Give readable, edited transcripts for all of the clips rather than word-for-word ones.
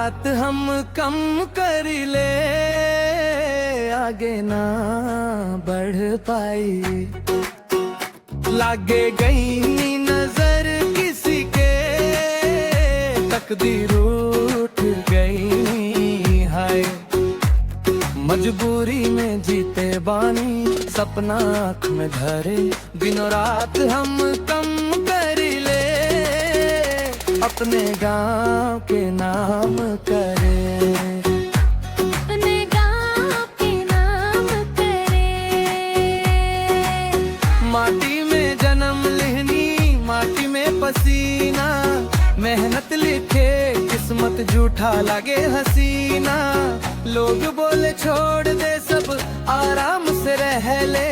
रात हम कम कर ले, आगे ना बढ़ पाई। लागे गई नजर किसी के, तकदीर उठ गई हाय। मजबूरी में जीते बानी, सपना आँख में धरे। दिनों रात हम कम कर ले, अपने गांव के नाम करे। अपने गांव के नाम करे। माटी में जन्म लेनी, माटी में पसीना, मेहनत लिखे किस्मत, झूठा लगे हसीना। लोग बोले छोड़ दे सब, आराम से रह ले।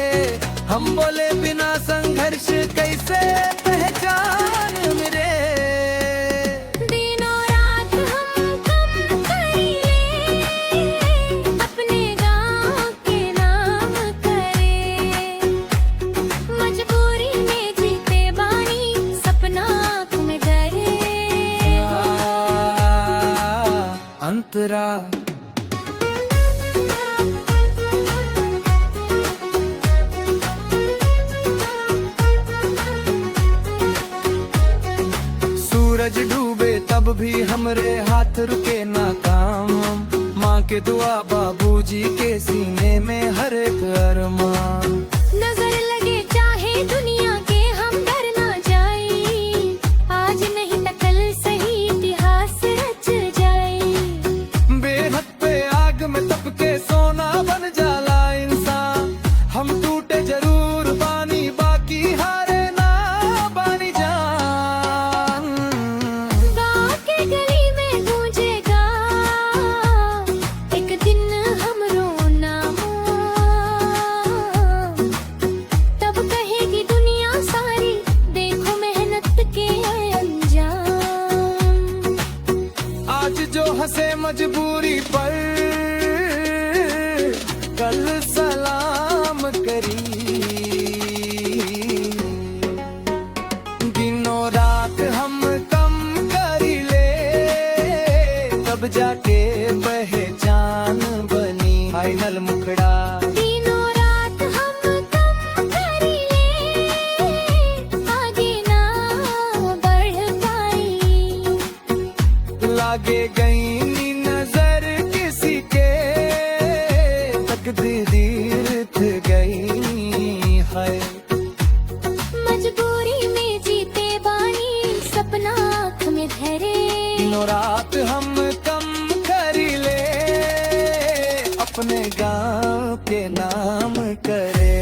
हम बोले बिना संघर्ष कैसे पहचान मेरे। दिनों रात हम कम कर ले, अपने गांव के नाम करे। मजबूरी में जीते बानी, सपना आँख में धरे। अंतरा सूरज डूबे तब भी हमरे हाथ रुके ना काम। माँ के दुआ बाबूजी के सीने में हर एक अरमान। नजर लगे चाहे दुनिया के, हम डर ना जाए। आज नहीं तो कल सही इतिहास रच जाए। बेहद पे आग में तप के सोना बन जाला इंसान। हम टूटे जरूर बानी, बाकी हारे ना बानी जान। गाँव के गली में गूंजेगा एक दिन हमरो नाम। तब कहेगी दुनिया सारी, देखो मेहनत के अंजाम। आज जो हंसे मजबूरी पर, कल सलाम करी। दिनों रात हम कम कर ले, तब जाके पहचान बनी। फाइनल मुखड़ा दिनों रात हम कम कर ले, आगे ना बढ़ पाई। लागे गई नजर किसी के, तकदीर थी गई है। मजबूरी में जीते बानी, सपना आँख में धरे। दिनों रात हम कम कर ले, अपने गांव के नाम करे।